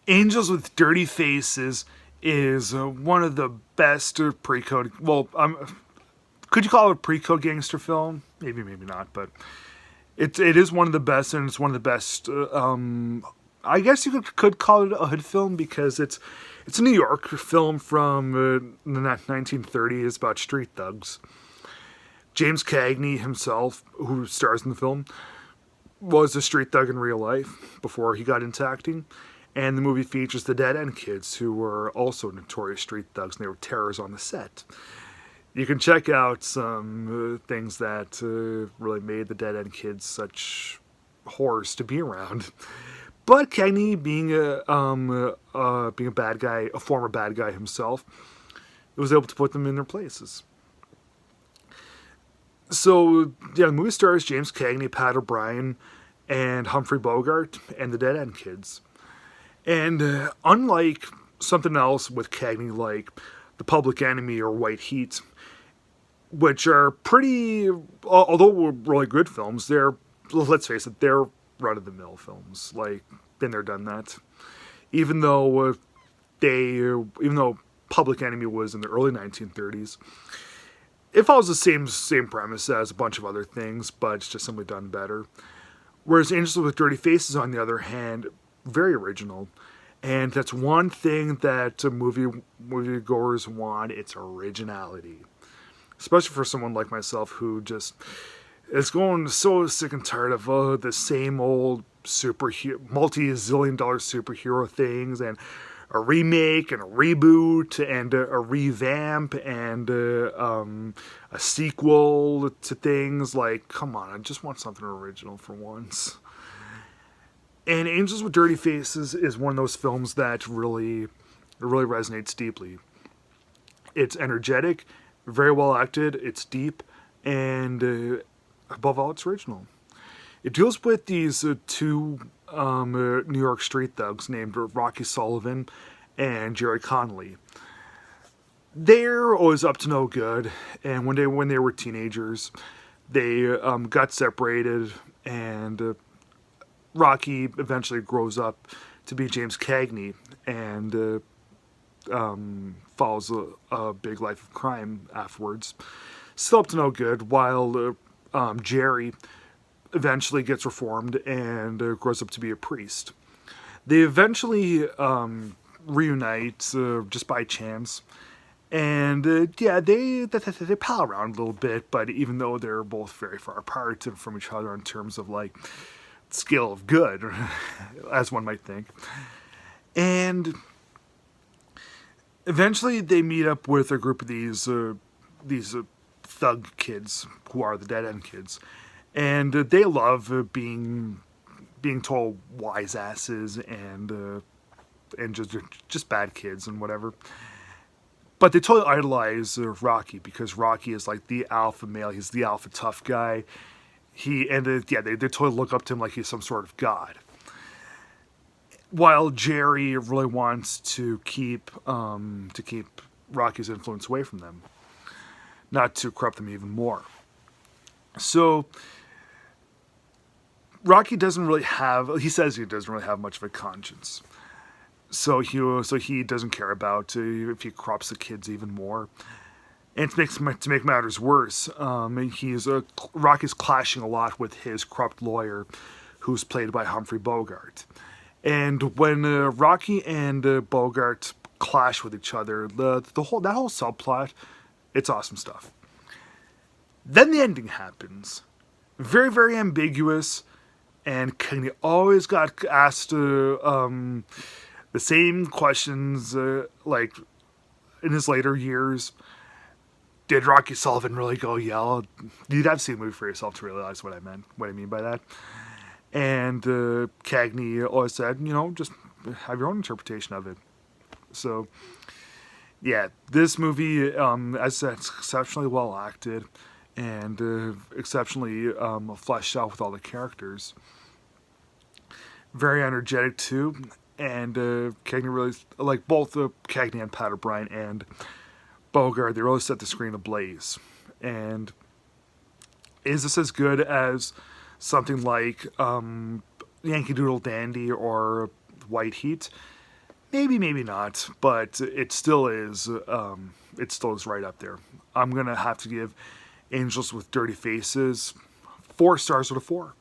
Angels with Dirty Faces is one of the best pre-code. Well, could you call it a pre-code gangster film? Maybe, maybe not, but it is one of the best, and it's one of the best. I guess you could call it a hood film because it's a New York film from the 1930s about street thugs. James Cagney himself, who stars in the film, was a street thug in real life before he got into acting. And the movie features the Dead End Kids, who were also notorious street thugs, and they were terrors on the set. You can check out some things that really made the Dead End Kids such horrors to be around. But Cagney, being a bad guy, a former bad guy himself, was able to put them in their places. So, yeah, the movie stars James Cagney, Pat O'Brien, and Humphrey Bogart, and the Dead End Kids. And unlike something else with Cagney, like The Public Enemy or White Heat, which are pretty, although really good films, they're, let's face it, they're run-of-the-mill films. Like, been there, done that. Even though Public Enemy was in the early 1930s, it follows the same premise as a bunch of other things, but it's just simply done better. Whereas Angels with Dirty Faces, on the other hand, very original, and that's one thing that moviegoers want. It's originality, especially for someone like myself who just is going so sick and tired of the same old multi-zillion-dollar superhero things, and a remake and a reboot and a revamp and a sequel to things. Like, come on, I just want something original for once. And Angels with Dirty Faces is one of those films that really resonates deeply. It's energetic, very well acted, it's deep, and above all, it's original. It deals with these two New York street thugs named Rocky Sullivan and Jerry Connolly. They're always up to no good, and when they were teenagers, they got separated, and Rocky eventually grows up to be James Cagney and follows a big life of crime afterwards. Still up to no good, while Jerry eventually gets reformed and grows up to be a priest. They eventually reunite just by chance, and they pal around a little bit. But even though they're both very far apart from each other in terms of like scale of good, as one might think, and eventually they meet up with a group of these thug kids who are the Dead End Kids. And they love being told wise asses and just bad kids and whatever. But they totally idolize Rocky because Rocky is like the alpha male. He's the alpha tough guy. They totally look up to him like he's some sort of god. While Jerry really wants to keep Rocky's influence away from them, not to corrupt them even more. So Rocky doesn't really have. He says he doesn't really have much of a conscience. So he doesn't care about if he corrupts the kids even more. And to make matters worse, Rocky's clashing a lot with his corrupt lawyer, who's played by Humphrey Bogart. And when Rocky and Bogart clash with each other, that whole subplot, it's awesome stuff. Then the ending happens, very very ambiguous, and Cagney always got asked the same questions like in his later years. Did Rocky Sullivan really go yell? You'd have to see the movie for yourself to realize what I mean by that. And Cagney always said, just have your own interpretation of it. So, yeah, this movie, as I said, it's exceptionally well acted and exceptionally fleshed out with all the characters. Very energetic too, and Cagney really, like both Cagney and Pat O'Brien and Bogart, they really set the screen ablaze. And is this as good as something like Yankee Doodle Dandy or White Heat? Maybe, maybe not, but it still is. It still is right up there. I'm gonna have to give Angels with Dirty Faces 4 stars out of 4.